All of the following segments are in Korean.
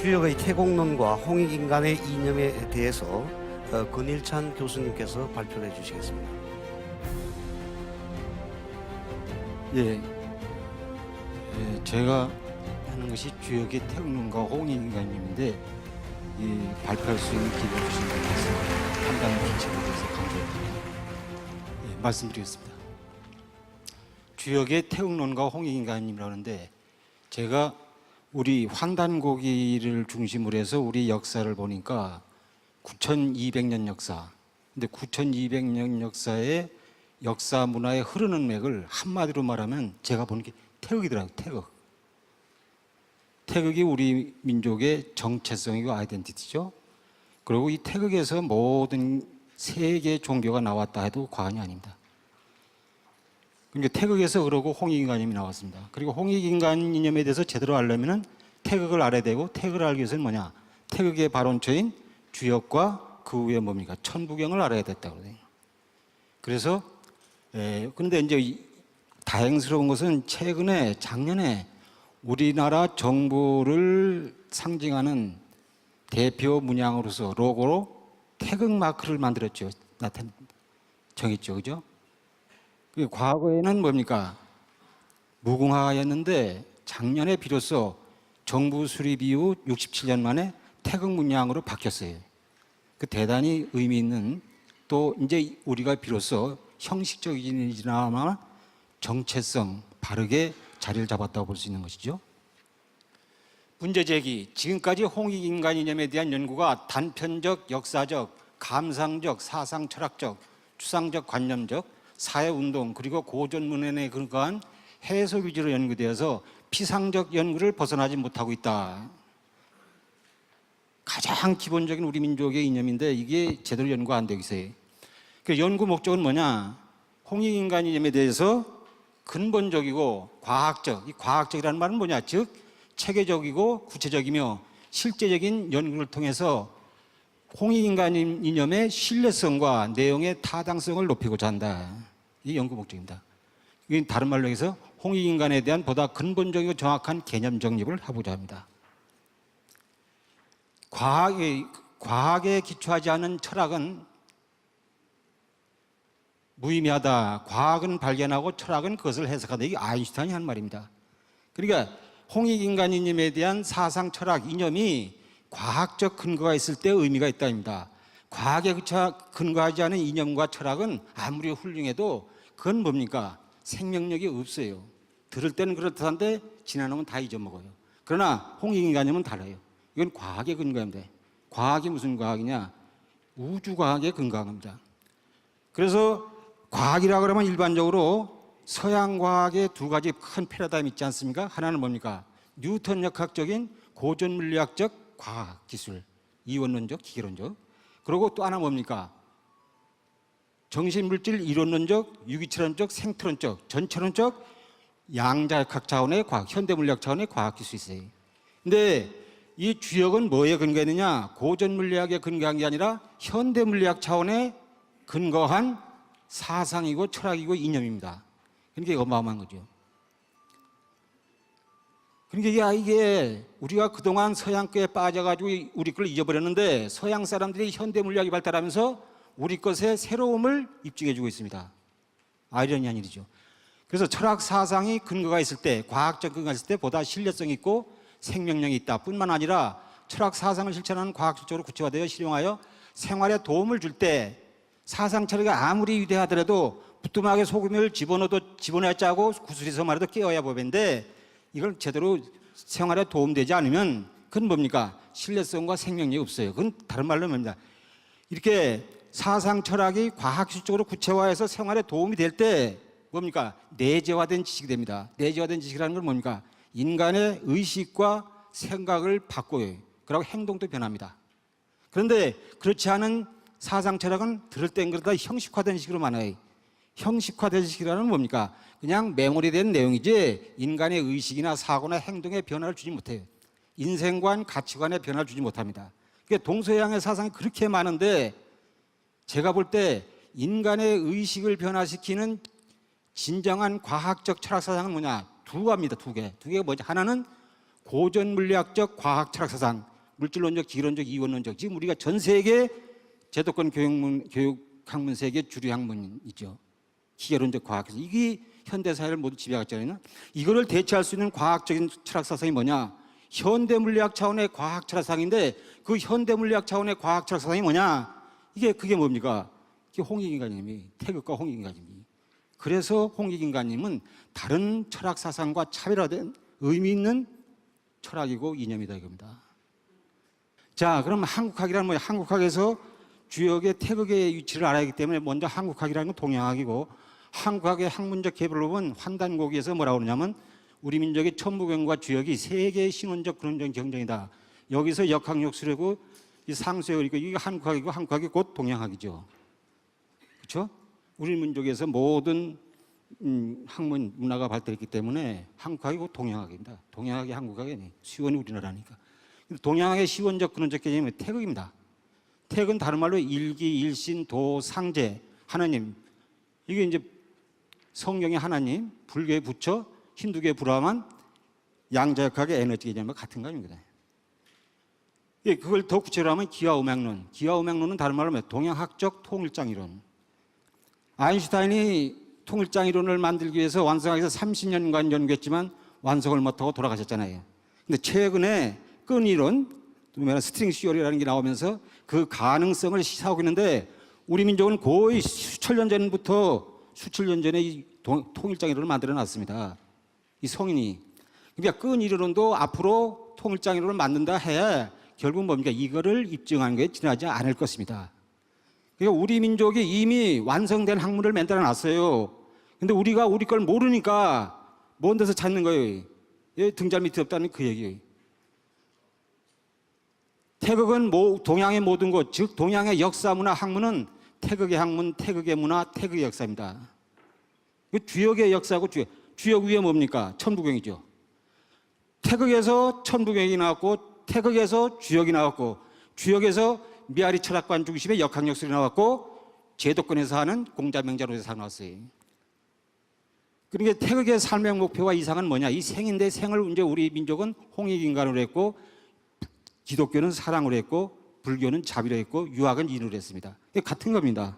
주역의 태공론과 홍익인간의 이념에 대해서 권일찬 교수님께서 발표를 해주시겠습니다. 예, 제가 하는 것이 주역의 태공론과 홍익인간님인데 발표할 수 있는 기회를 주신 것 같아서 판단 기책에 대해서 강조합니다. 말씀드리겠습니다. 주역의 태공론과 홍익인간님이라고 하는데, 제가 우리 환단고기를 중심으로 해서 우리 역사를 보니까 9200년 역사, 근데 9200년 역사의 역사 문화의 흐르는 맥을 한마디로 말하면 제가 보는 게 태극이더라고요. 태극이 우리 민족의 정체성이고 아이덴티티죠. 그리고 이 태극에서 모든 세계 종교가 나왔다 해도 과언이 아닙니다. 그러니까 태극에서 그러고 홍익인간님이 나왔습니다. 그리고 홍익인간 이념에 대해서 제대로 알려면 태극을 알아야 되고, 태극을 알기 위해서는 뭐냐? 태극의 발원처인 주역과 그 후에 뭡니까? 천부경을 알아야 됐다고 그래요. 그래서 근데 이제 다행스러운 것은 작년에 우리나라 정부를 상징하는 대표 문양으로서 로고로 태극 마크를 만들었죠. 정했죠. 그죠? 과거에는 뭡니까? 무궁화였는데 작년에 비로소 정부 수립 이후 67년 만에 태극 문양으로 바뀌었어요. 그 대단히 의미 있는, 또 이제 우리가 비로소 형식적이지나마 정체성 바르게 자리를 잡았다고 볼 수 있는 것이죠. 문제 제기. 지금까지 홍익인간 이념에 대한 연구가 단편적, 역사적, 감상적, 사상 철학적, 추상적, 관념적, 사회운동, 그리고 고전문헌에 근거한 해석 위주로 연구되어서 피상적 연구를 벗어나지 못하고 있다. 가장 기본적인 우리 민족의 이념인데 이게 제대로 연구가 안 되고 있어요. 그 연구 목적은 뭐냐? 홍익인간 이념에 대해서 근본적이고 과학적, 이 과학적이라는 말은 뭐냐? 즉 체계적이고 구체적이며 실제적인 연구를 통해서 홍익인간 이념의 신뢰성과 내용의 타당성을 높이고자 한다. 이게 연구 목적입니다. 다른 말로 해서 홍익인간에 대한 보다 근본적이고 정확한 개념 정립을 하고자 합니다. 과학에 기초하지 않은 철학은 무의미하다. 과학은 발견하고 철학은 그것을 해석하다. 이게 아인슈타인이 한 말입니다. 그러니까 홍익인간 이념에 대한 사상, 철학, 이념이 과학적 근거가 있을 때 의미가 있다입니다. 과학에 근거하지 않은 이념과 철학은 아무리 훌륭해도 그건 뭡니까? 생명력이 없어요. 들을 때는 그렇다는데 지나면 다 잊어먹어요. 그러나 홍익인간이념은 달라요. 이건 과학에 근거합니다. 과학이 무슨 과학이냐? 우주과학에 근거한 겁니다. 그래서 과학이라고 그러면 일반적으로 서양 과학의 두 가지 큰 패러다임이 있지 않습니까? 하나는 뭡니까? 뉴턴 역학적인 고전 물리학적 과학 기술, 이원론적, 기계론적. 그리고 또 하나 뭡니까? 정신물질 이론론적, 유기체론적, 생태론적, 전체론적, 양자역학 차원의 과학, 현대물리학 차원의 과학 기술이 있어요. 근데 이 주역은 뭐에 근거했느냐? 고전 물리학에 근거한 게 아니라 현대물리학 차원에 근거한 사상이고 철학이고 이념입니다. 그러니까 어마어마한 거죠. 그러니까 이게 우리가 그동안 서양교에 빠져가지고 우리 걸 잊어버렸는데 서양 사람들이 현대물리학이 발달하면서 우리 것의 새로움을 입증해주고 있습니다. 아이러니한 일이죠. 그래서 철학 사상이 근거가 있을 때, 과학적 근거가 있을 때 보다 신뢰성이 있고 생명력이 있다 뿐만 아니라 철학 사상을 실천하는 과학적으로 구체화되어 실용하여 생활에 도움을 줄 때 사상 철학이 아무리 위대하더라도 부뚜막에 소금을 집어넣어야 짜고 구슬에서 말해도 깨어야 법인데 이걸 제대로 생활에 도움되지 않으면 그건 뭡니까? 신뢰성과 생명력이 없어요. 그건 다른 말로 뭡니다? 이렇게 사상 철학이 과학적으로 구체화해서 생활에 도움이 될 때 뭡니까? 내재화된 지식이 됩니다. 내재화된 지식이라는 건 뭡니까? 인간의 의식과 생각을 바꿔요. 그리고 행동도 변합니다. 그런데 그렇지 않은 사상 철학은 들을 땐 그러다 형식화된 식으로 많아요. 형식화된 식이라는 뭡니까? 그냥 메모리된 내용이지 인간의 의식이나 사고나 행동에 변화를 주지 못해요. 인생관, 가치관에 변화를 주지 못합니다. 그러니까 동서양의 사상이 그렇게 많은데 제가 볼 때 인간의 의식을 변화시키는 진정한 과학적 철학 사상은 뭐냐? 두 개입니다. 두 개가 뭐지? 하나는 고전 물리학적 과학 철학 사상, 물질론적, 지론적, 이원론적. 지금 우리가 전 세계 제도권 교육 학문 세계 주류 학문이죠. 기계론적 과학에서 이게 현대 사회를 모두 지배하잖아요. 이거를 대체할 수 있는 과학적인 철학 사상이 뭐냐? 현대 물리학 차원의 과학 철학 사상인데 그 현대 물리학 차원의 과학 철학 사상이 뭐냐? 그게 뭡니까? 이게 홍익인간님이 태극과 홍익인간님이. 그래서 홍익인간님은 다른 철학 사상과 차별화된 의미 있는 철학이고 이념이다 이겁니다. 자, 그럼 한국학이라는 뭐냐? 한국학에서 주역의 태극의 위치를 알아야 하기 때문에 먼저 한국학이라는 건 동양학이고 한국학의 학문적 개별로 보면 환단고기에서 뭐라고 그러냐면 우리 민족의 천부경과 주역이 세계의 신원적 근원적 경쟁이다. 여기서 역학역술이고 이 상수의 그리고 이게 한국학이고 한국학이 곧 동양학이죠. 그렇죠? 우리 민족에서 모든 학문 문화가 발달했기 때문에 한국학이 곧 동양학입니다. 동양학이 한국학이 시원이 우리나라니까. 동양학의 시원적 근원적 개념은 태극입니다. 태극은 다른 말로 일기, 일신, 도, 상제, 하나님. 이게 이제 성경의 하나님, 불교의 부처, 힌두교의 브라만, 양자역학의 에너지 개념과 같은 거 아닙니다. 그걸 더 구체로 하면 기하음양론. 기하음양론은 다른 말로 동양학적 통일장이론. 아인슈타인이 통일장이론을 만들기 위해서 완성하기 위해서 30년간 연구했지만 완성을 못하고 돌아가셨잖아요. 근데 최근에 끈이론, 스트링 시어리라는 게 나오면서 그 가능성을 시사하고 있는데 우리 민족은 거의 수천 년 전에 이 통일장이론을 만들어 놨습니다. 이 성인이. 그러니까 끈이론도 앞으로 통일장이론을 만든다 해 결국 뭡니까? 이거를 입증하는 게 지나지 않을 것입니다. 그러니까 우리 민족이 이미 완성된 학문을 만들어 놨어요. 근데 우리가 우리 걸 모르니까 먼 데서 찾는 거예요. 등잔 밑에 없다는 그 얘기예요. 태극은 동양의 모든 것, 즉 동양의 역사, 문화, 학문은 태극의 학문, 태극의 문화, 태극의 역사입니다. 주역의 역사고 주역 위에 뭡니까? 천부경이죠. 태극에서 천부경이 나왔고 태극에서 주역이 나왔고 주역에서 미아리 철학관 중심의 역학역술이 나왔고 제도권에서 하는 공자명자론에서 나왔어요. 그러니까 태극의 삶의 목표와 이상은 뭐냐? 이 생인데 생을 이제 우리 민족은 홍익인간으로 했고 기독교는 사랑으로 했고 불교는 자비로 했고 유학은 인으로 했습니다. 같은 겁니다.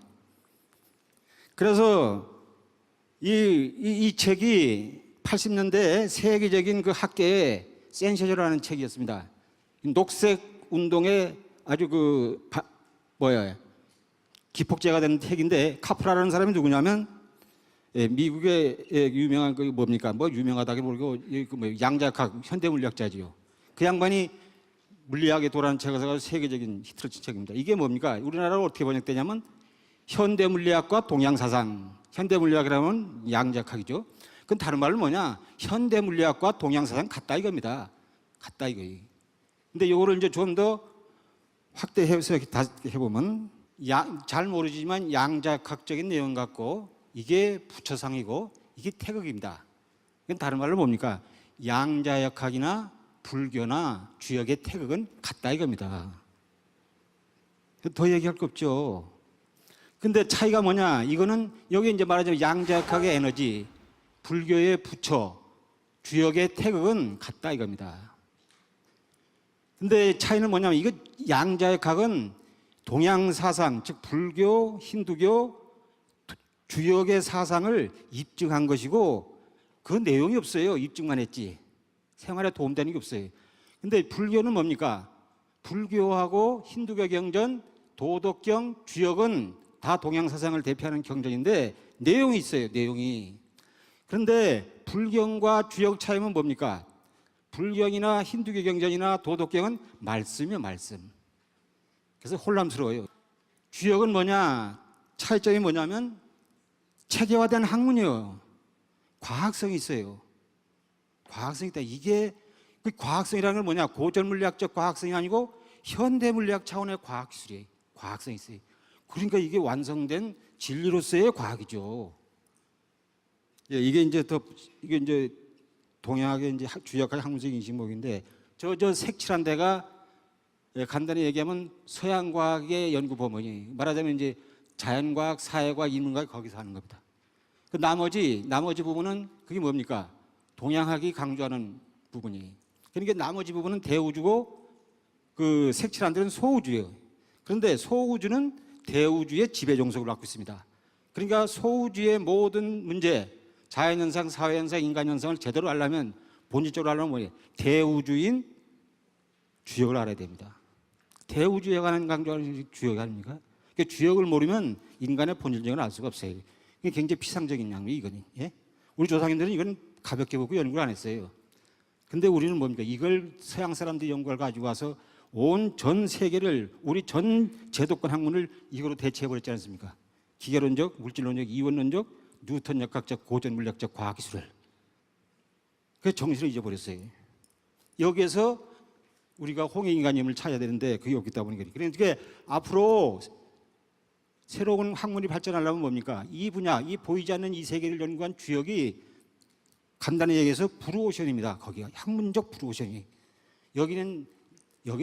그래서 이 책이 80년대 세계적인 그 학계의 센세이션이라는 책이었습니다. 녹색 운동의 아주 기폭제가 된 책인데 카프라라는 사람이 누구냐면 미국의 유명한 그 뭡니까? 유명하다기 모르고 양자학 현대물리학자지요. 그 양반이 물리학에 도라는 책을 써서 세계적인 히트를 친 책입니다. 이게 뭡니까? 우리나라로 어떻게 번역되냐면 현대물리학과 동양사상. 현대물리학이라면 양자학이죠. 그건 다른 말로 뭐냐? 현대물리학과 동양사상 같다 이겁니다. 같다 이거예요. 근데 이거를 이제 좀 더 확대해서 해보면 잘 모르지만 양자학적인 내용 같고 이게 부처상이고 이게 태극입니다. 이건 다른 말로 뭡니까? 양자역학이나 불교나 주역의 태극은 같다 이겁니다. 더 얘기할 거 없죠. 근데 차이가 뭐냐? 이거는 여기 이제 말하자면 양자역학의 에너지, 불교의 부처, 주역의 태극은 같다 이겁니다. 근데 차이는 뭐냐면 이거 양자역학은 동양 사상, 즉 불교, 힌두교, 주역의 사상을 입증한 것이고 그 내용이 없어요. 입증만 했지. 생활에 도움되는 게 없어요. 근데 불교는 뭡니까? 불교하고 힌두교 경전, 도덕경, 주역은 다 동양 사상을 대표하는 경전인데 내용이 있어요. 내용이. 그런데 불경과 주역 차이는 뭡니까? 불경이나 힌두교 경전이나 도덕경은 말씀이요, 말씀. 그래서 혼란스러워요. 주역은 뭐냐? 차이점이 뭐냐면 체계화된 학문이요. 과학성이 있어요. 과학성이 있다. 이게 그 과학성이라는 건 뭐냐? 고전 물리학적 과학성이 아니고 현대 물리학 차원의 과학기술이에요. 과학성이 있어요. 그러니까 이게 완성된 진리로서의 과학이죠. 이게 이제 동양학의 이제 주역학의 학문적 인식목인데 저 색칠한 데가 간단히 얘기하면 서양 과학의 연구 범위니 말하자면 이제 자연과학, 사회과학, 인문과학 거기서 하는 겁니다. 그 나머지 부분은 그게 뭡니까? 동양학이 강조하는 부분이. 그러니까 나머지 부분은 대우주고 그 색칠한들은 소우주예요. 그런데 소우주는 대우주의 지배 종속을 갖고 있습니다. 그러니까 소우주의 모든 문제, 자연현상, 사회현상, 인간현상을 제대로 알려면 본질적으로 알려면 뭐예요? 대우주인 주역을 알아야 됩니다. 대우주에 관한 강조하는 주역이 아닙니까? 그러니까 주역을 모르면 인간의 본질적인 알 수가 없어요. 이게 굉장히 피상적인 양이 이거니. 예? 우리 조상님들은 이건 가볍게 보고 연구를 안 했어요. 근데 우리는 뭡니까? 이걸 서양 사람들이 연구를 가지고 와서 온 전 세계를, 우리 전 제도권 학문을 이거로 대체해버렸지 않습니까? 기계론적, 물질론적, 이원론적, 뉴턴 역학적, 고전 물리학적 과학기술을. 그 정신을 잊어버렸어요. 여기에서 우리가 홍익인간임을 찾아야 되는데 그게 없기 때문에 그러니까 앞으로 새로운 학문이 발전하려면 뭡니까? 이 분야, 이 보이지 않는 이 세계를 연구한 주역이 간단히 얘기해서 브루오션입니다. 거기가 학문적 브루오션이. 여기는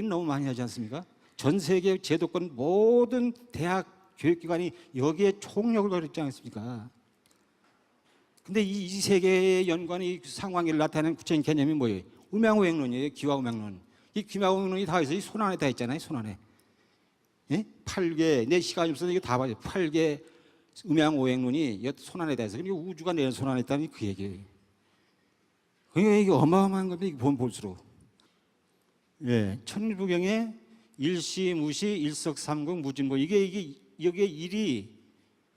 너무 많이 하지 않습니까? 전 세계 제도권 모든 대학 교육기관이 여기에 총력을 걸었지 않습니까? 근데 이 세계의 연관이 상황을 나타내는 구체적인 개념이 뭐예요? 음양오행론이에요. 기와음양론. 이 기와음양론이 다 있어요. 손 안에 다 있잖아요. 손 안에. 예? 8개, 내 시간이 없어서 이거 다 봐요. 8개 음양오행론이 손 안에 다 있어요. 그러니까 우주가 내 손 안에 있다니 그 얘기예요. 그러니까 이게 어마어마한 겁니다. 이게 보면 볼수록. 예, 천부경에 일시, 무시, 일석삼공, 무진보. 이게 여기에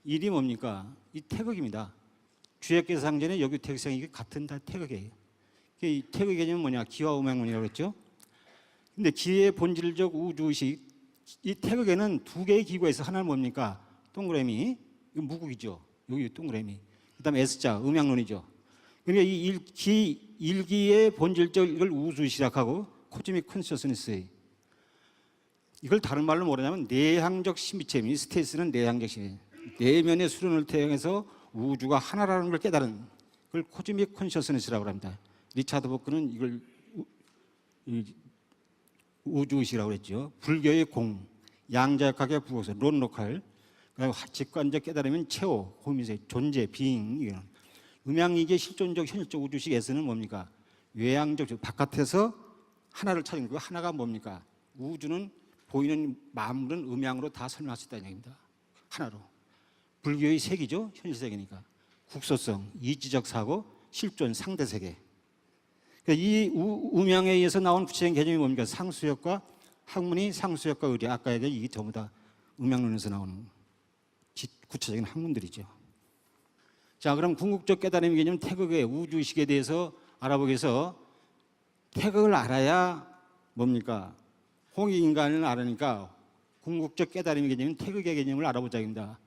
일이 뭡니까? 이 태극입니다. 주역계 상전에 여기 태극상 이게 같은 다 태극이에요. 이 태극 개념은 뭐냐? 기와 음양론이라고 했죠. 근데 기의 본질적 우주의식, 이 태극에는 두 개의 기구가 있어. 하나는 뭡니까? 동그라미, 이거 무국이죠. 여기 동그라미. 그다음에 S자, 음양론이죠. 그러니까 이 일기의 본질적 이걸 우주의식하고 코즈믹 컨셔스니스, 이걸 다른 말로 뭐냐면 내향적 신비체입니다. 스테이스는 내향적 신비. 내면의 수련을 통해서 우주가 하나라는 걸 깨달은 그걸 코즈믹 컨셔스니스라고 합니다. 리차드 보크는 이걸 우주의식이라고 했죠. 불교의 공, 양자역학의 부호서, 론로칼, 그다음에 직관적 깨달으면 체오, 호미세, 존재, 비잉. 이런. 음양이계 실존적 현실적 우주식에서는 뭡니까? 외향적, 바깥에서 하나를 찾는 거. 하나가 뭡니까? 우주는 보이는 만물은 음양으로 다 설명할 수 있다는 얘기입니다. 하나로. 불교의 세계죠. 현실세계니까. 국소성, 이지적 사고, 실존, 상대세계. 그러니까 이 음양에 의해서 나온 구체적인 개념이 뭡니까? 상수역과 학문이 상수역과 의리. 아까 얘기한 이게 전부 다 음양론에서 나오는 구체적인 학문들이죠. 자, 그럼 궁극적 깨달음의 개념 태극의 우주의식에 대해서 알아보기 위해서 태극을 알아야 뭡니까? 홍익인간을 알으니까 궁극적 깨달음의 개념인 태극의 개념을 알아보자입니다.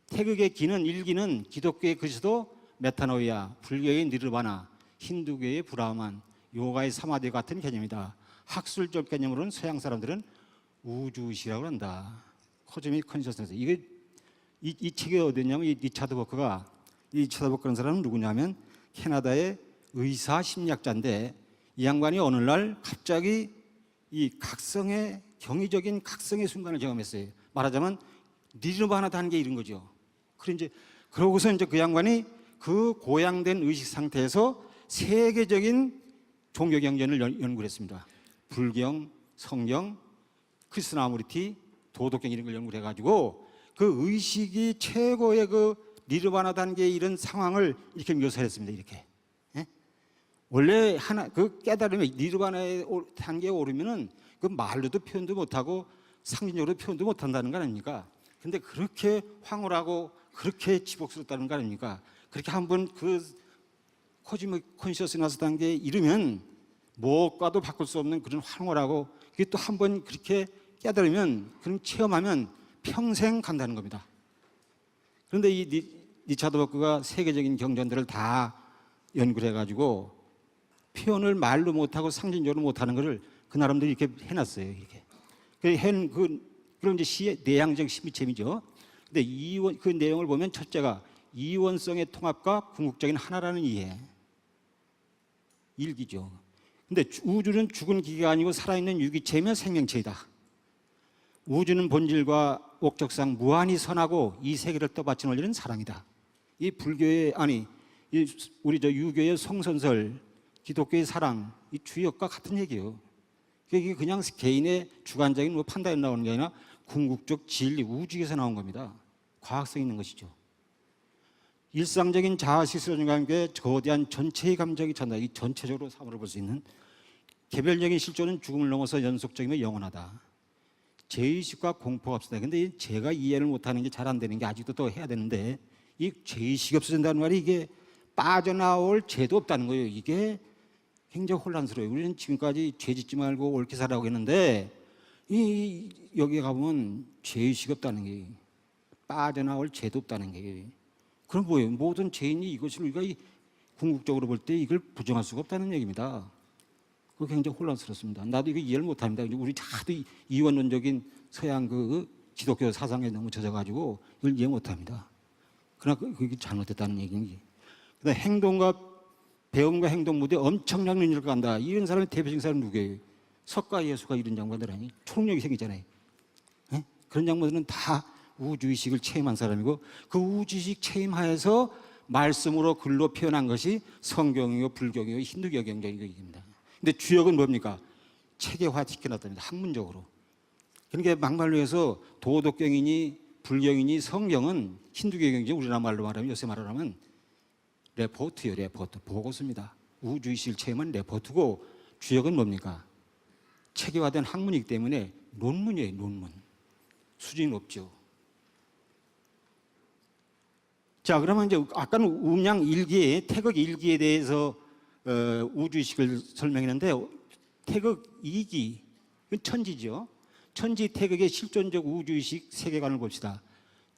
태극의 기는 일기는 기독교의 그리스도 메타노이아, 불교의 니르바나, 힌두교의 브라만, 요가의 사마디 같은 개념이다. 학술적 개념으로는 서양 사람들은 우주의식이라고 한다. 코즈믹 컨셔스니스. 이게 이 책이 어디냐면 이 리차드 버크라는 사람은 누구냐면 캐나다의 의사 심리학자인데 이 양반이 어느 날 갑자기 이 각성의 경이적인 각성의 순간을 경험했어요. 말하자면 니르바나 단계에 이른 거죠. 그러고서 이제 그 양반이 그 고양된 의식 상태에서 세계적인 종교 경전을 연구를 했습니다. 불경, 성경, 크리스나무리티, 도덕경 이런 걸 연구를 해가지고 그 의식이 최고의 그 니르바나 단계에 이른 상황을 이렇게 묘사했습니다. 이렇게. 예? 원래 그 깨달음이 니르바나 단계에 오르면은 그 말로도 표현도 못하고 상징적으로 표현도 못한다는 거 아닙니까? 근데 그렇게 황홀하고 그렇게 지복스럽다는 거 아닙니까? 그렇게 한번 그 코즈믹 컨셔스너스 단계에 이르면 무엇과도 바꿀 수 없는 그런 황홀하고 이게 또 한번 그렇게 깨달으면 그런 체험하면 평생 간다는 겁니다. 그런데 이 리차드 버크가 세계적인 경전들을 다 연구를 해가지고 표현을 말로 못하고 상징적으로 못하는 것을 그 나름대로 이렇게 해놨어요. 이렇게. 그럼 이제 시의 내향적 신비체이죠. 근데 그 내용을 보면 첫째가 이원성의 통합과 궁극적인 하나라는 이해. 일기죠. 근데 우주는 죽은 기계가 아니고 살아있는 유기체이며 생명체이다. 우주는 본질과 목적상 무한히 선하고 이 세계를 떠받친 원리는 사랑이다. 이 불교의 우리 유교의 성선설, 기독교의 사랑, 이 주역과 같은 얘기예요. 이게 그냥 개인의 주관적인 뭐 판단이 나오는 게 아니라 궁극적 진리, 우주에서 나온 겁니다. 과학성 있는 것이죠. 일상적인 자아 실존과 함께 거대한 전체의 감정이 찬다. 이 전체적으로 사물을 볼 수 있는 개별적인 실존은 죽음을 넘어서 연속적이며 영원하다. 죄의식과 공포가 없다. 근데 제가 이해를 못하는 게 잘 안 되는 게 아직도 또 해야 되는데 이 죄의식이 없어진다는 말이 이게 빠져나올 죄도 없다는 거예요. 이게 굉장히 혼란스러워요. 우리는 지금까지 죄 짓지 말고 옳게 살라고 했는데 여기에 가보면 죄의식이 없다는 게 빠져나올 죄도 없다는 게 그럼 뭐예요? 모든 죄인이 이것을 우리가 궁극적으로 볼 때 이걸 부정할 수가 없다는 얘기입니다. 그거 굉장히 혼란스럽습니다. 나도 이거 이해를 못합니다. 우리 하도 이원론적인 서양 그 기독교 사상에 너무 젖어가지고 이걸 이해 못합니다. 그러나 그게 잘못됐다는 얘기인지. 그다음 행동과 배움과 행동 무대 엄청난 능력을 간다. 이런 사람의 대표적인 사람 누구예요? 석가 예수가 이런 장관들 아니? 초능력이 생기잖아요. 네? 그런 장관들은 다 우주의식을 체험한 사람이고 그 우주의식 체험하에서 말씀으로 글로 표현한 것이 성경이요, 불경이요, 힌두교 경전입니다. 근데 주역은 뭡니까? 체계화시켜놨답니다. 학문적으로. 그러니까 막말로 해서 도덕경이니 불경이니 성경은 힌두교 경전 우리나라 말로 말하면 요새 말로 하면 레포트요, 레포트. 보고서입니다. 우주의식을 체험한 레포트고 주역은 뭡니까? 체계화된 학문이기 때문에 논문이에요, 논문. 수준이 높죠. 자, 그러면 이제 아까는 음양 일기에 태극 일기에 대해서 우주의식을 설명했는데 태극 2기, 천지죠. 천지 태극의 실존적 우주의식 세계관을 봅시다.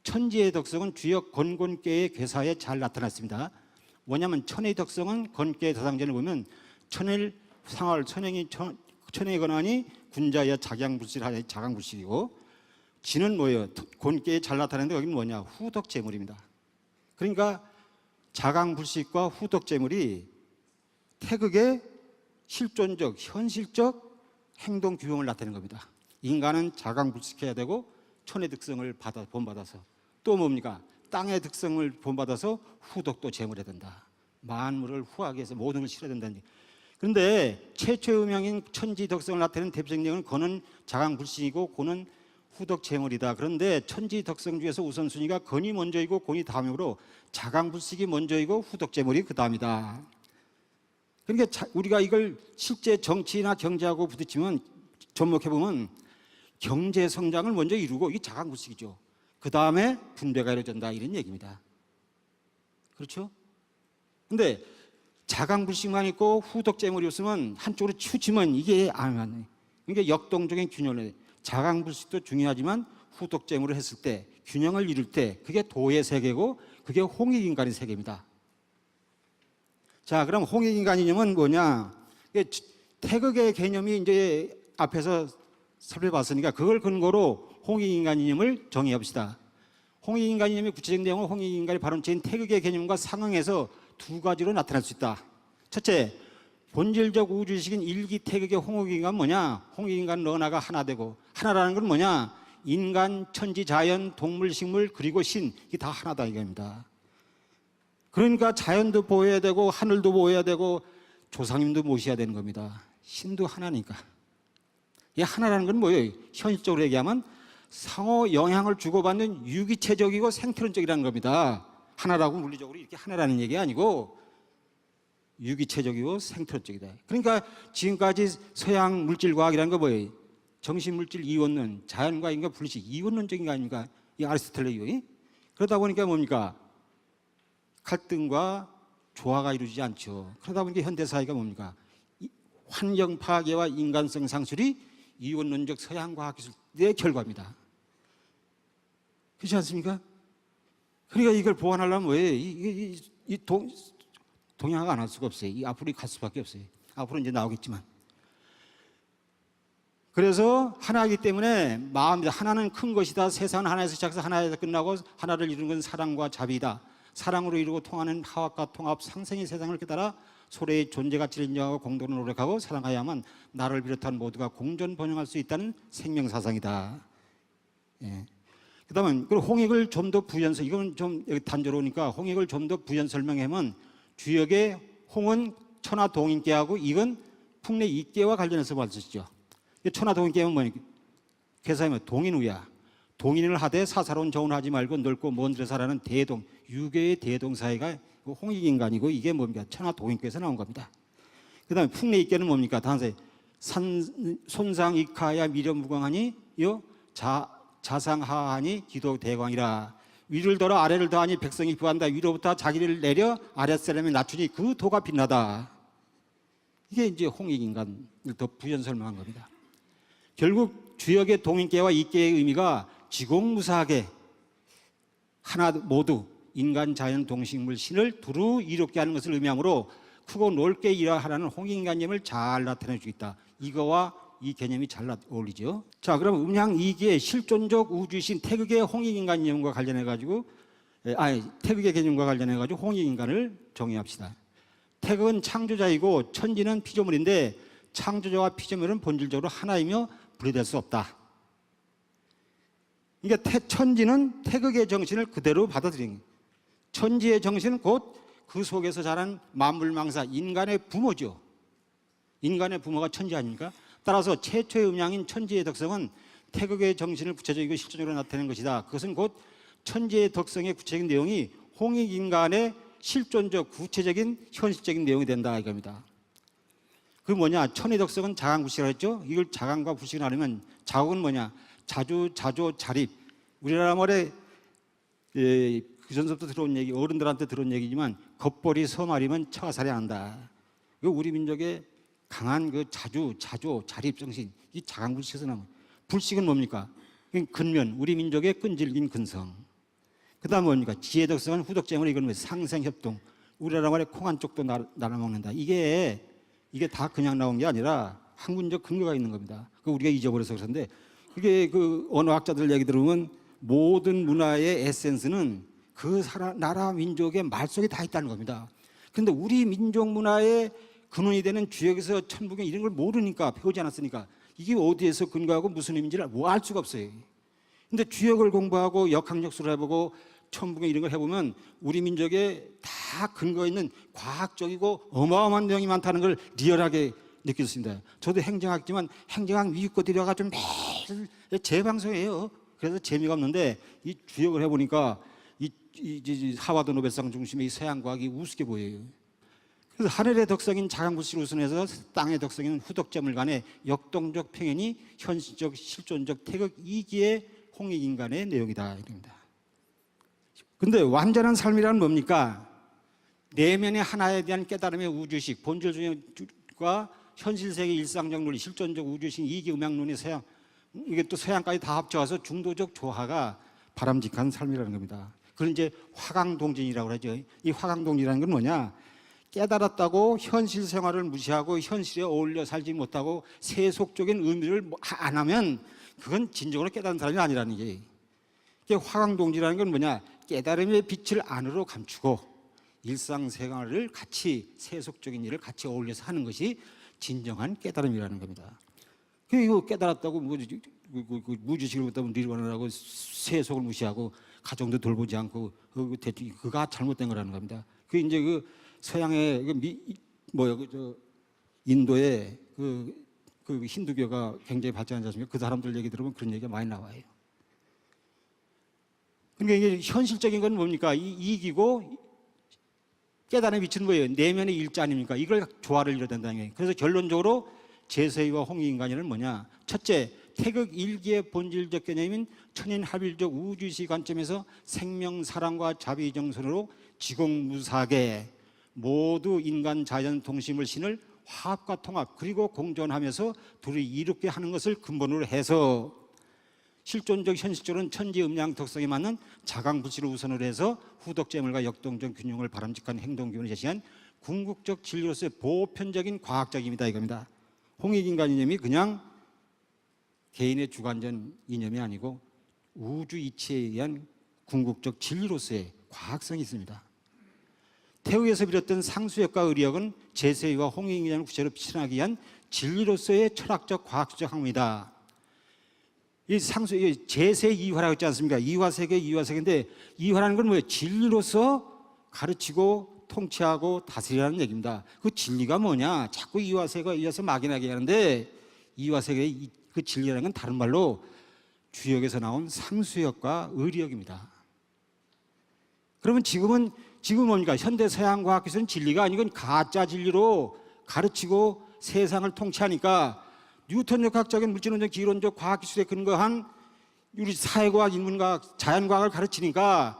천지의 덕성은 주역 건곤계의 괴사에 잘 나타났습니다. 뭐냐면 천의 덕성은 건계의 다상전을 보면 천일 상할 천의 권한이 군자여 작양불실하여 자강불실이고 지는 뭐예요? 곤계에 잘 나타나는데 여기는 뭐냐? 후덕재물입니다. 그러니까 자강불식과 후덕재물이 태극의 실존적, 현실적 행동 규범을 나타내는 겁니다. 인간은 자강불식해야 되고 천의 득성을 본받아서 또 뭡니까? 땅의 득성을 본받아서 후덕도 재물해야 된다. 만물을 후하게 해서 모든 걸 실어야 된다는 얘기. 그런데 최초의 음양인 천지 덕성을 나타내는 대표적 내용은 건은 자강불식이고 고는 후덕재물이다. 그런데 천지 덕성 중에서 우선순위가 건이 먼저이고 곤이 다음이므로 자강불식이 먼저이고 후덕재물이 그 다음이다. 그러니까 우리가 이걸 실제 정치나 경제하고 부딪히면 접목해보면 경제 성장을 먼저 이루고 이게 자강불식이죠. 그 다음에 분배가 이루어진다 이런 얘기입니다. 그렇죠? 근데 자강불식만 있고 후덕재물이 없으면 한쪽으로 치우치면 이게 안 맞네. 그러니까 역동적인 균형을 자강불식도 중요하지만 후덕재물을 했을 때 균형을 이룰 때 그게 도의 세계고 그게 홍익인간의 세계입니다. 자, 그럼 홍익인간 이념은 뭐냐? 태극의 개념이 이제 앞에서 살펴봤으니까 그걸 근거로 홍익인간 이념을 정의합시다. 홍익인간 이념의 구체적 내용은 홍익인간의 발원체인 태극의 개념과 상응해서 두 가지로 나타날 수 있다. 첫째, 본질적 우주의식인 일기태극의 홍익인간 뭐냐? 홍익인간 너나가 하나 되고 하나라는 건 뭐냐? 인간, 천지, 자연, 동물, 식물 그리고 신 이게 다 하나다 이겁니다. 그러니까 자연도 보호해야 되고 하늘도 보호해야 되고 조상님도 모셔야 되는 겁니다. 신도 하나니까. 이 하나라는 건 뭐예요? 현실적으로 얘기하면 상호 영향을 주고받는 유기체적이고 생태론적이라는 겁니다. 하나라고 물리적으로 이렇게 하나라는 얘기 아니고 유기체적이고 생태론적이다. 그러니까 지금까지 서양 물질과학이라는 거 뭐예요? 정신물질 이원론, 자연과 인간 분리식 이원론적인 거 아닙니까? 이 아리스토텔레요. 그러다 보니까 뭡니까? 갈등과 조화가 이루어지지 않죠. 그러다 보니까 현대사회가 뭡니까? 환경 파괴와 인간성 상실이 이원론적 서양 과학기술의 결과입니다. 그렇지 않습니까? 그러니까 이걸 보완하려면 뭐예요? 동양화가 안 할 수가 없어요. 이 앞으로 갈 수밖에 없어요. 앞으로 이제 나오겠지만. 그래서 하나이기 때문에 마음이 하나는 큰 것이다. 세상은 하나에서 시작해서 하나에서 끝나고 하나를 이루는 건 사랑과 자비이다. 사랑으로 이루고 통하는 화합과 통합, 상생의 세상을 깨달아 소래의 존재 가치를 인정하고 공동으로 노력하고 사랑하야만 나를 비롯한 모두가 공존 번영할 수 있다는 생명 사상이다. 예. 그다음에 홍익을 좀 더 부연, 이건 좀 단조로우니까 홍익을 좀 더 부연 설명하면 주역의 홍은 천하 동인계하고 이건 풍래 이계와 관련해서 말씀이죠. 천하동인계면 뭐냐? 계산하면 동인우야. 동인을 하되 사사로운 정운하지 말고 넓고 먼 데서 살아는 대동, 유교의 대동사회가 홍익인간이고 이게 뭡니까? 천하동인께서 나온 겁니다. 그 다음에 풍래익계는 뭡니까? 단세 손상익하야 미련무광하니 자상하하니 기도대광이라. 위를 더러 아래를 더하니 백성이 부한다. 위로부터 자기를 내려 아랫사람이 낮추니 그 도가 빛나다. 이게 이제 홍익인간을 더 부연 설명한 겁니다. 결국 주역의 동인계와 이계의 의미가 지공무사하게 하나 모두 인간, 자연, 동식물, 신을 두루 이롭게 하는 것을 의미하므로 크고 넓게 일하라는 홍익인간념을 잘 나타내 주겠다. 이거와 이 개념이 잘 어울리죠. 자, 그럼 음양 2기의 실존적 우주신 태극의 홍익인간념과 관련해 가지고 태극의 개념과 관련해 가지고 홍익인간을 정의합시다. 태극은 창조자이고 천지는 피조물인데 창조자와 피조물은 본질적으로 하나이며 분리될 수 없다. 그러니까 천지는 태극의 정신을 그대로 받아들인 거예요. 천지의 정신은 곧 그 속에서 자란 만물망사 인간의 부모죠. 인간의 부모가 천지 아닙니까? 따라서 최초의 음양인 천지의 덕성은 태극의 정신을 구체적이고 실존적으로 나타내는 것이다. 그것은 곧 천지의 덕성의 구체적인 내용이 홍익인간의 실존적 구체적인 현실적인 내용이 된다 이겁니다. 그 뭐냐? 천의 덕성은 자강구식이라고 했죠. 이걸 자강과 구식을 나누면 자국은 뭐냐? 자주, 자조, 자립. 우리나라 말에 그 전서부터 들어온 얘기, 어른들한테 들어온 얘기지만 겉벌이 서말이면 처가살이 한다. 이거 우리 민족의 강한 그 자주, 자조, 자립 정신, 이 자강불식에서 나온. 불식은 뭡니까? 근면, 우리 민족의 끈질긴 근성. 그 다음 뭡니까? 지혜 덕성은 후덕제물, 이건 뭐 상생협동. 우리나라 말에 콩 한 쪽도 나눠먹는다. 이게 다 그냥 나온 게 아니라 학문적 근거가 있는 겁니다. 그 우리가 잊어버려서 그런데 그게 그 언어학자들 얘기 들으면 모든 문화의 에센스는 그 나라 민족의 말 속에 다 있다는 겁니다. 그런데 우리 민족 문화의 근원이 되는 주역에서 천부경 이런 걸 모르니까 배우지 않았으니까 이게 어디에서 근거하고 무슨 의미인지를 뭐 알 수가 없어요. 근데 주역을 공부하고 역학역수를 해보고 천부경 이런 걸 해보면 우리 민족에 다 근거 있는 과학적이고 어마어마한 내용이 많다는 걸 리얼하게 느꼈습니다. 저도 행정학지만 행정학 위기 거 들여가지고 매일 재방송해요. 그래서 재미가 없는데 이 주역을 해보니까 이 하와드 노벨상 중심의 이 서양과학이 우습게 보여요. 그래서 하늘의 덕성인 자강구식을 우선해서 땅의 덕성인 후덕제물 간의 역동적 평행이 현실적 실존적 태극 이기의 홍익인간의 내용이다 이럽니다. 근데 완전한 삶이란 뭡니까? 내면의 하나에 대한 깨달음의 우주식, 본질주의과 현실세계 일상적 논리, 실존적 우주식, 이기 음양론이 서양, 이게 또 서양까지 다 합쳐서 중도적 조화가 바람직한 삶이라는 겁니다. 그걸 이제 화강동진이라고 하죠. 이 화강동진이라는 건 뭐냐? 깨달았다고 현실 생활을 무시하고 현실에 어울려 살지 못하고 세속적인 의미를 안 하면 그건 진정으로 깨달은 사람이 아니라는 게. 이게 화강동진이라는 건 뭐냐? 깨달음의 빛을 안으로 감추고 일상생활을 같이 세속적인 일을 같이 어울려서 하는 것이 진정한 깨달음이라는 겁니다. 이거 깨달았다고 무주식을 못하면 니르바나라고 세속을 무시하고 가정도 돌보지 않고 그가 잘못된 거라는 겁니다. 그 이제 그 서양의 인도의 그 힌두교가 굉장히 발전하지 않습니까? 그 사람들 얘기 들으면 그런 얘기가 많이 나와요. 그러니까 이게 현실적인 건 뭡니까? 이기고 깨달음에 비치는 거예요. 내면의 일자 아닙니까? 이걸 조화를 이뤄야 된다는 거예요. 그래서 결론적으로 제세희와 홍익인간이는 뭐냐? 첫째, 태극 일기의 본질적 개념인 천인합일적 우주시 관점에서 생명, 사랑과 자비, 정선으로 지공무사하게 모두 인간, 자연, 동식물, 신을 화합과 통합 그리고 공존하면서 둘이 이롭게 하는 것을 근본으로 해서 실존적 현실적으로는 천지 음양 덕성에 맞는 자강불식을 우선으로 해서 후덕제물과 역동적 균형을 바람직한 행동기운을 제시한 궁극적 진리로서의 보편적인 과학적 이다 이겁니다. 홍익인간 이념이 그냥 개인의 주관적 이념이 아니고 우주 이치에 의한 궁극적 진리로서의 과학성이 있습니다. 태우에서 비롯된 상수역과 의리역은 제세희와 홍익인간을 구체로 비춰나기 위한 진리로서의 철학적 과학적 학문이다. 이 제세 이화라고 했지 않습니까? 이화세계, 이화세계인데 이화라는 건 뭐예요? 진리로서 가르치고 통치하고 다스리라는 얘기입니다. 그 진리가 뭐냐? 자꾸 이화세가 이어서 막연하게 하는데 이와 세계의 그 진리라는 건 다른 말로 주역에서 나온 상수역과 의리역입니다. 그러면 지금은 뭡니까? 현대 서양 과학기술은 진리가 아니고 가짜 진리로 가르치고 세상을 통치하니까 뉴턴 역학적인 물질론적 기론적 과학기술에 근거한 우리 사회과학, 인문과학, 자연과학을 가르치니까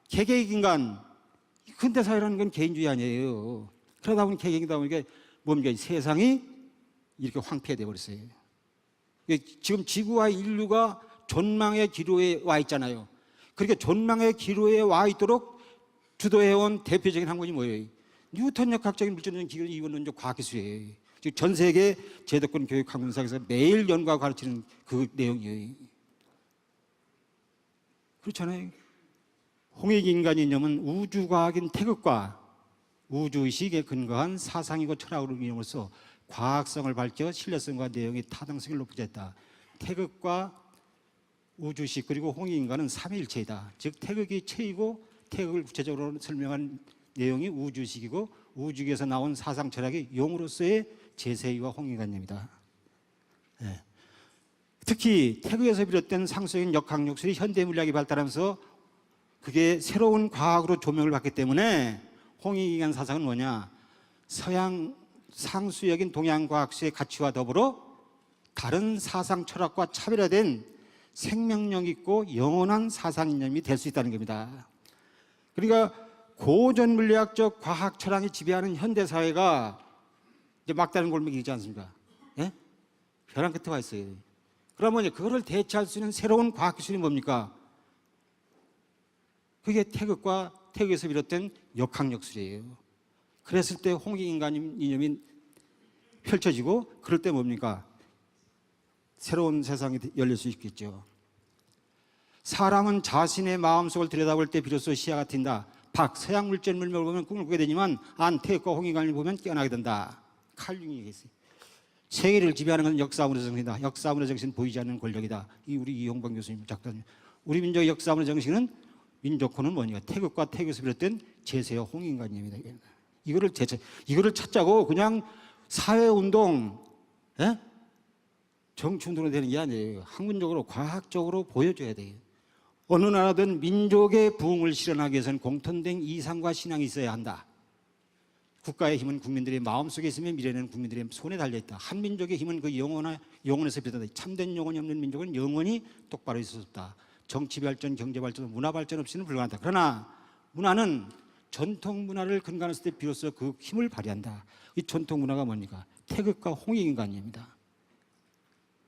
개개인간, 근대사회라는 건 개인주의 아니에요. 그러다 보니 개개인이다 보니까 뭡니까? 세상이 이렇게 황폐되어 버렸어요. 지금 지구와 인류가 존망의 기로에 와 있잖아요. 그렇게 존망의 기로에 와 있도록 주도해온 대표적인 학문이 뭐예요? 뉴턴 역학적인 물질론적 기론 이원론적 과학기술이에요. 지금 전 세계 제도권 교육 학문사에서 매일 연구하고 가르치는 그 내용이에요. 그렇잖아요. 홍익인간 이념은 우주과학인 태극과 우주의식에 근거한 사상이고 철학으로 이념으로써 과학성을 밝혀 신뢰성과 내용의 타당성을 높이자 했다. 태극과 우주식 그리고 홍익인간은 삼위일체이다. 즉 태극이 체이고 태극을 구체적으로 설명한 내용이 우주식이고 우주에서 나온 사상 철학의 용으로서의 제세이와 홍익인간입니다. 네. 특히 태극에서 비롯된 상수적인 역학력술이 현대 물리학이 발달하면서 그게 새로운 과학으로 조명을 받기 때문에 홍익인간 사상은 뭐냐? 서양 상수역인 동양 과학수의 가치와 더불어 다른 사상 철학과 차별화된 생명력 있고 영원한 사상 이념이 될 수 있다는 겁니다. 그러니까 고전 물리학적 과학 철학이 지배하는 현대 사회가 이제 막다른 골목이지 않습니까? 예? 벼랑 끝에 와 있어요. 그러면 그거를 대체할 수 있는 새로운 과학 기술이 뭡니까? 그게 태극과 태극에서 비롯된 역학력술이에요. 그랬을 때 홍익인간 이념이 펼쳐지고 그럴 때 뭡니까? 새로운 세상이 열릴 수 있겠죠. 사람은 자신의 마음속을 들여다볼 때 비로소 시야가 튄다. 서양 물질 물명을 보면 꿈을 꾸게 되지만 태극과 홍익인간을 보면 깨어나게 된다. 칼 융이 얘기했어요. 세계를 지배하는 것은 역사문화 정신이다. 역사문화 정신은 보이지 않는 권력이다. 이 우리 이용범 교수님 작가님. 우리 민족의 역사문화 정신은 민족호는 뭐냐? 태극과 태극에서 비롯된 제세와 홍익인간입니다. 이거를 찾자고 그냥 사회운동, 예? 정치운동으로 되는 게 아니에요. 학문적으로 과학적으로 보여줘야 돼요. 어느 나라든 민족의 부흥을 실현하기 위해서는 공통된 이상과 신앙이 있어야 한다. 국가의 힘은 국민들의 마음속에 있으면 미래는 국민들의 손에 달려있다. 한 민족의 힘은 그 영혼에서 비롯된다. 참된 영혼이 없는 민족은 영원히 똑바로 있을 수 없다. 정치 발전, 경제 발전, 문화 발전 없이는 불가능하다. 그러나 문화는 전통 문화를 근간으로 했을 때 비로소 그 힘을 발휘한다. 이 전통 문화가 뭡니까? 태극과 홍익인간입니다.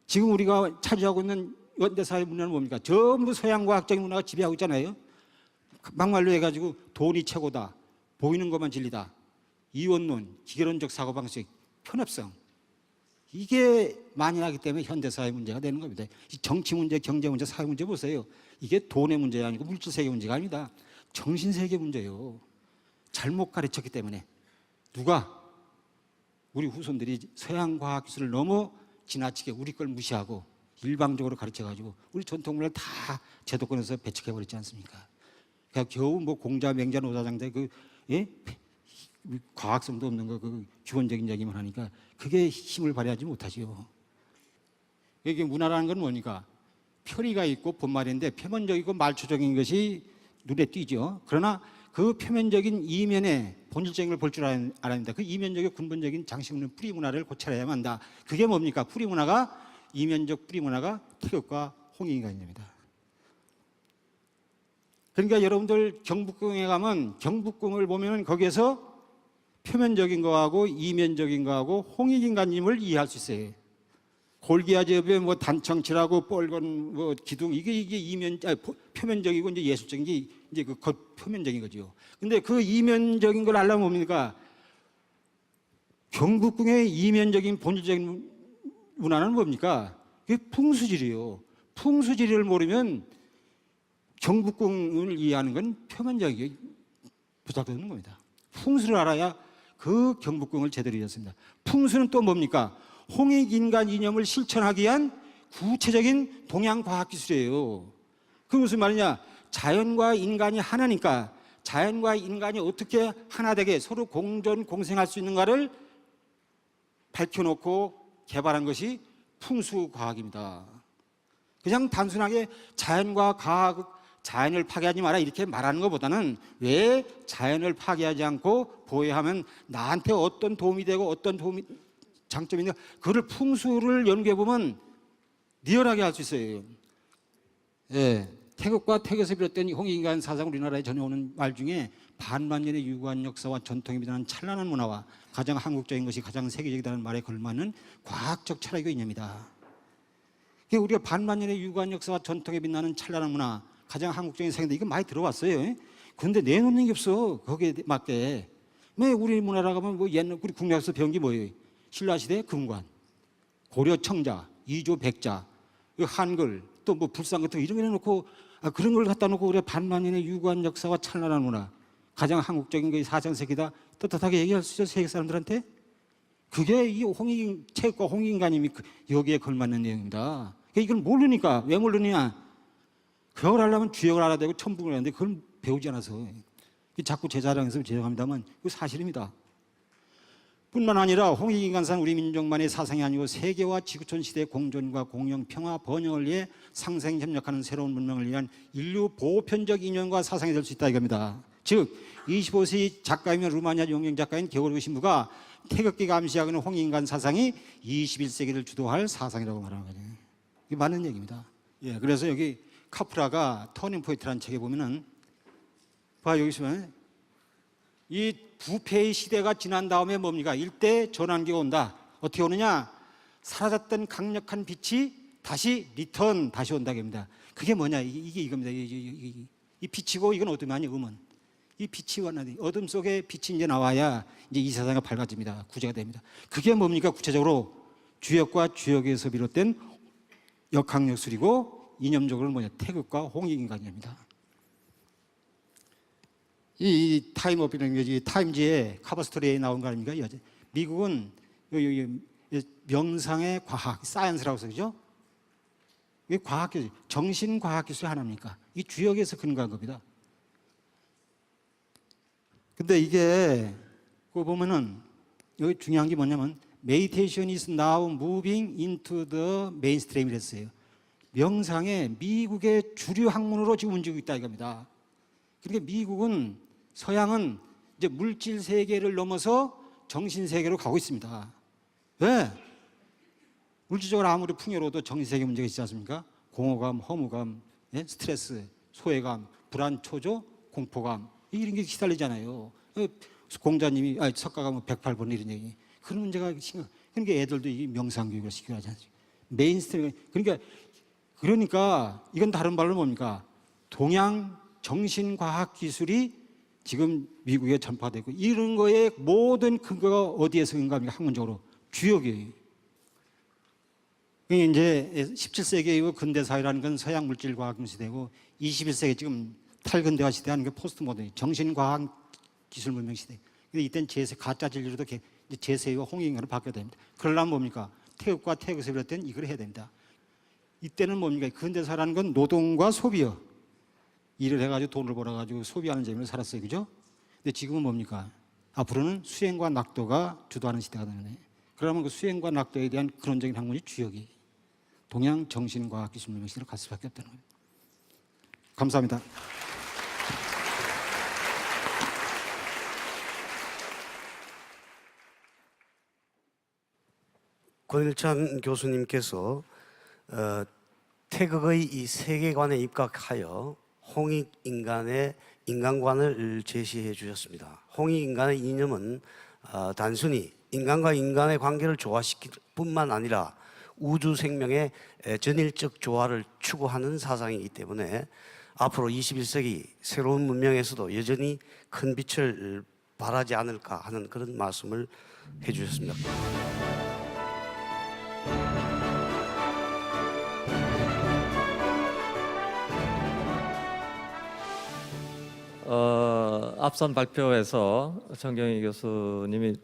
지금 우리가 차지하고 있는 현대사회 문화는 뭡니까? 전부 서양 과학적인 문화가 지배하고 있잖아요. 막말로 해가지고 돈이 최고다. 보이는 것만 진리다. 이원론, 기계론적 사고방식, 편협성. 이게 만연하기 때문에 현대사회 문제가 되는 겁니다. 이 정치 문제, 경제 문제, 사회 문제 보세요. 이게 돈의 문제가 아니고 물질세계 문제가 아닙니다. 정신세계 문제예요. 잘못 가르쳤기 때문에. 누가? 우리 후손들이 서양 과학기술을 너무 지나치게 우리 걸 무시하고 일방적으로 가르쳐가지고 우리 전통문화를 다 제도권에서 배척해버리지 않습니까? 그냥 겨우 뭐 공자, 맹자, 노자장대 과학성도 없는 거 그 기본적인 얘기만 하니까 그게 힘을 발휘하지 못하지요. 이게 문화라는 건 뭐니까? 표리가 있고 본말인데 표면적이고 말초적인 것이 눈에 띄죠. 그러나 그 표면적인 이면에 본질적인 걸 볼 줄 알아야 합니다. 그 이면적인 근본적인 장식문화 뿌리 문화를 고찰해야만 한다. 그게 뭡니까? 뿌리 문화가 이면적 뿌리 문화가 태극과 홍익인간입니다. 그러니까 여러분들 경북궁에 가면 경북궁을 보면 거기에서 표면적인 거하고 이면적인 거하고 홍익인간임을 이해할 수 있어요. 골기야제업에 뭐 단청칠하고 뻘건 뭐 기둥 이게 표면적이고 이제 예술적인 게 이제 그 표면적인 거죠. 근데 그 이면적인 걸 알려면 뭡니까? 경북궁의 이면적인 본질적인 문화는 뭡니까? 그게 풍수지리요. 풍수지리를 모르면 경북궁을 이해하는 건 표면적이게 부탁되는 겁니다. 풍수를 알아야 그 경북궁을 제대로 이해했습니다. 풍수는 또 뭡니까? 홍익인간 이념을 실천하기 위한 구체적인 동양 과학기술이에요. 그게 무슨 말이냐? 자연과 인간이 하나니까 자연과 인간이 어떻게 하나 되게 서로 공존, 공생할 수 있는가를 밝혀놓고 개발한 것이 풍수과학입니다. 그냥 단순하게 자연과 과학, 자연을 파괴하지 마라 이렇게 말하는 것보다는 왜 자연을 파괴하지 않고 보호하면 나한테 어떤 도움이 되고 어떤 장점이 있냐, 그걸 풍수를 연구해 보면 리얼하게 할 수 있어요. 예, 태극과 태극에서 비롯된 홍익인간 사상, 우리나라에 전해오는 말 중에 반만년의 유구한 역사와 전통에 빛나는 찬란한 문화와 가장 한국적인 것이 가장 세계적이라는 말에 걸맞는 과학적 철학의 이념이다. 우리가 반만년의 유구한 역사와 전통에 빛나는 찬란한 문화, 가장 한국적인 생각인데 이거 많이 들어봤어요. 그런데 내놓는 게 없어. 거기에 맞게. 왜 우리 문화라고 하면 뭐 옛날 우리 국내에서 배운 게 뭐예요? 신라시대 금관, 고려 청자, 이조 백자, 한글, 또 뭐 불상 같은 거 이런 거 해놓고 그런 걸 갖다 놓고 그래 반만년의 유구한 역사와 찬란한 문화, 가장 한국적인 게 사전세계다 떳떳하게 얘기할 수 있죠, 세계 사람들한테. 그게 이 체육과 홍익인간님이 여기에 걸맞는 내용입니다. 이걸 모르니까. 왜 모르느냐? 그걸 하려면 주역을 알아야 되고 천북을 해야 되는데 그걸 배우지 않아서 자꾸 제 자랑해서 죄송합니다만 이거 사실입니다. 뿐만 아니라 홍익인간사는 우리 민족만의 사상이 아니고 세계와 지구촌 시대의 공존과 공영, 평화, 번영을 위해 상생 협력하는 새로운 문명을 위한 인류 보편적 인연과 사상이 될 수 있다 이겁니다. 즉 25세기 작가이며 루마니아 용영 작가인 게오르그 신부가 태극기 감시하고는 홍익인간 사상이 21세기를 주도할 사상이라고 말하는 거죠. 이게 맞는 얘기입니다. 예, 그래서 여기 카프라가 터닝 포인트라는 책에 보면은 봐, 여기 있으면 이 부패의 시대가 지난 다음에 뭡니까? 일대 전환기가 온다. 어떻게 오느냐? 사라졌던 강력한 빛이 다시 다시 온다 겁니다. 그게 뭐냐? 이게 이겁니다. 이 빛이고 이건 어둠이 아니에요, 음은. 이 빛이 왔나, 어둠 속에 빛이 이제 나와야 이제 이 세상이 밝아집니다. 구제가 됩니다. 그게 뭡니까? 구체적으로 주역과 주역에서 비롯된 역학역술이고 이념적으로는 뭐냐? 태극과 홍익인간입니다. 이 타임업이라는 게 타임지의 카버스토리에 나온 거 아닙니까? 미국은 명상의 과학, 사이언스라고 써죠. 이게 과학기술, 정신과학기술의 하나입니까? 이 주역에서 근거한 겁니다. 근데 이게 그거 보면은 여기 중요한 게 뭐냐면 Meditation is now moving into the mainstream이랬어요. 명상에 미국의 주류 학문으로 지금 움직이고 있다 이겁니다. 그러니까 미국은 서양은 이제 물질 세계를 넘어서 정신 세계로 가고 있습니다. 왜? 물질적으로 아무리 풍요로워도 정신 세계 문제가 있지 않습니까? 공허감, 허무감, 스트레스, 소외감, 불안, 초조, 공포감 이런 게 시달리잖아요. 공자님이 석가가 뭐 108번 이런 얘기. 그런 문제가 심각. 그러니까 애들도 이 명상 교육을 시켜야 하지 않습니까? 메인스트림. 그러니까 이건 다른 말로 뭡니까? 동양 정신과학 기술이 지금 미국에 전파되고 이런 거에 모든 근거가 어디에서 근거합니까? 학문적으로 주역이에요. 이제 17세기 이후 근대 사회라는 건 서양 물질과학 시대고 21세기 지금 탈근대화 시대하는 게 포스트 모던 정신과학 기술 문명 시대. 근데 이때는 가짜 진리로도 제세와 홍익인간으로 바뀌어야 됩니다. 그러려면 뭡니까? 태극과 태극에서 비롯된 이걸 해야 됩니다. 이때는 뭡니까? 근대사라는 건 노동과 소비요. 일을 해가지고 돈을 벌어가지고 소비하는 재미로 살았어요. 그죠? 근데 지금은 뭡니까? 앞으로는 수행과 낙도가 주도하는 시대가 되는 거예요. 그러면 그 수행과 낙도에 대한 근원적인 학문이 주역이 동양 정신과학 기술 문명 시대로 갈 수밖에 없다는 거예요. 감사합니다. 권일찬 교수님께서 태극의 이 세계관에 입각하여 홍익인간의 인간관을 제시해 주셨습니다. 홍익인간의 이념은 단순히 인간과 인간의 관계를 조화시킬 뿐만 아니라 우주 생명의 전일적 조화를 추구하는 사상이기 때문에 앞으로 21세기 새로운 문명에서도 여전히 큰 빛을 발하지 않을까 하는 그런 말씀을 해 주셨습니다. 앞선 발표에서 정경희 교수님이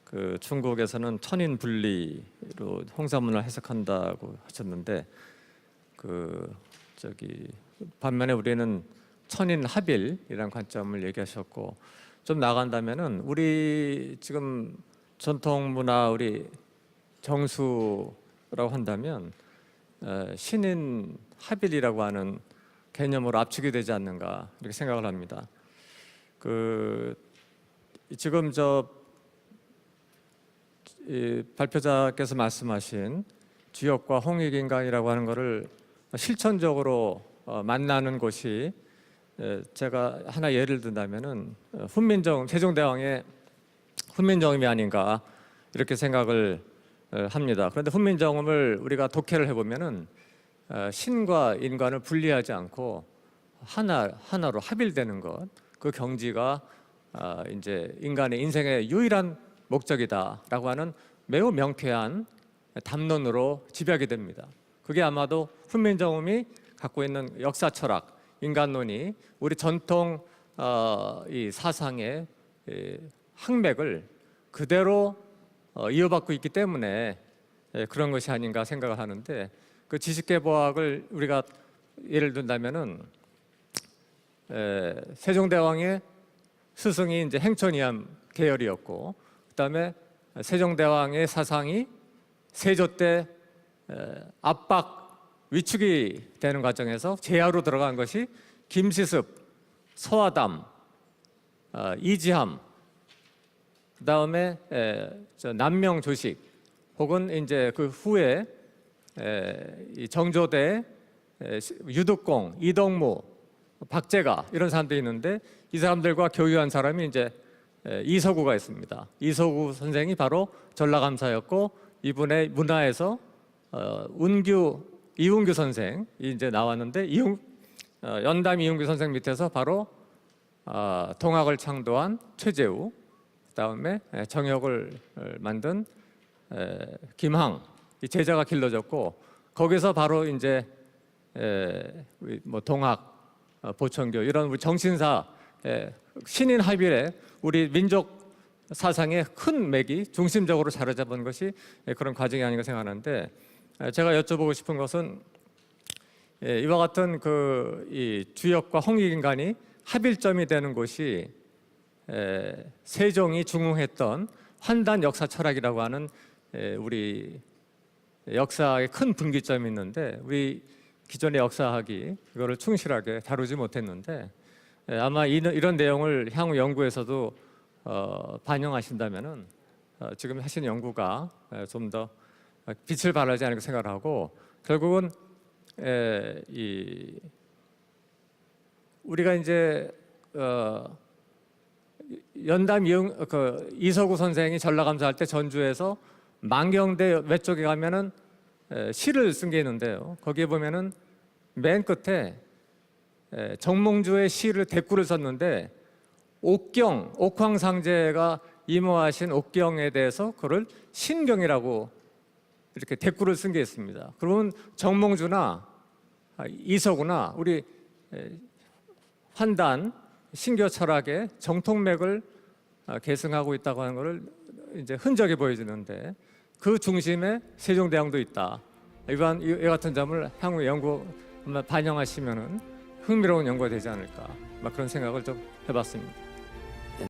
그 중국에서는 천인 분리로 홍사문을 해석한다고 하셨는데 반면에 우리는 천인 합일이라는 관점을 얘기하셨고 좀 나간다면은 우리 지금 전통 문화 우리 정수 거라고 한다면 신인 합일이라고 하는 개념으로 압축이 되지 않는가 이렇게 생각을 합니다. 지금 이 발표자께서 말씀하신 주역과 홍익인간이라고 하는 것을 실천적으로 만나는 곳이 제가 하나 예를 든다면은 세종대왕의 훈민정음이 아닌가 이렇게 생각을 합니다. 그런데 훈민정음을 우리가 독해를 해보면은 신과 인간을 분리하지 않고 하나로 합일되는 것, 그 경지가 이제 인간의 인생의 유일한 목적이다라고 하는 매우 명쾌한 담론으로 집약이 됩니다. 그게 아마도 훈민정음이 갖고 있는 역사 철학, 인간론이 우리 전통 이 사상의 항맥을 그대로 이어받고 있기 때문에 그런 것이 아닌가 생각을 하는데, 그 지식계보학을 우리가 예를 든다면은 세종대왕의 스승이 이제 행천이암 계열이었고, 그다음에 세종대왕의 사상이 세조 때 압박 위축이 되는 과정에서 제하로 들어간 것이 김시습, 서화담, 이지함, 그다음에 남명조식, 혹은 이제 그 후에 이 정조대 유득공, 이덕무, 박제가 이런 사람들이 있는데, 이 사람들과 교유한 사람이 이제 이서구가 있습니다. 이서구 선생이 바로 전라감사였고, 이분의 문화에서 이운규 선생이 이제 나왔는데, 연담 이운규 선생 밑에서 바로 동학을 창도한 최재우, 그다음에 정역을 만든 김항, 이 제자가 길러졌고, 거기서 바로 이제 뭐 동학, 보천교 이런 우리 정신사 신인 합일에 우리 민족 사상의 큰 맥이 중심적으로 자리 잡은 것이 그런 과정이 아닌가 생각하는데, 제가 여쭤보고 싶은 것은 이와 같은 이 주역과 홍익인간이 합일점이 되는 곳이 세종이 중흥했던 환단 역사 철학이라고 하는 우리 역사의 큰 분기점이 있는데, 우리 기존의 역사학이 그거를 충실하게 다루지 못했는데, 아마 이런 내용을 향후 연구에서도 반영하신다면은 지금 하신 연구가 좀 더 빛을 발하지 않을까 생각을 하고, 결국은 우리가 이제 연담 이서구 선생이 전라감사할 때 전주에서 만경대 외쪽에 가면은 시를 쓴 게 있는데요. 거기에 보면은 맨 끝에 정몽주의 시를 대꾸를 썼는데, 옥황상제가 임호하신 옥경에 대해서 그걸 신경이라고 이렇게 대꾸를 쓴 게 있습니다. 그러면 정몽주나 이서구나 우리 환단 신교 철학의 정통맥을 계승하고 있다고 하는 것을 이제 흔적이 보여지는데, 그 중심에 세종대왕도 있다. 이 같은 점을 향후 연구 반영하시면은 흥미로운 연구가 되지 않을까, 그런 생각을 좀 해봤습니다.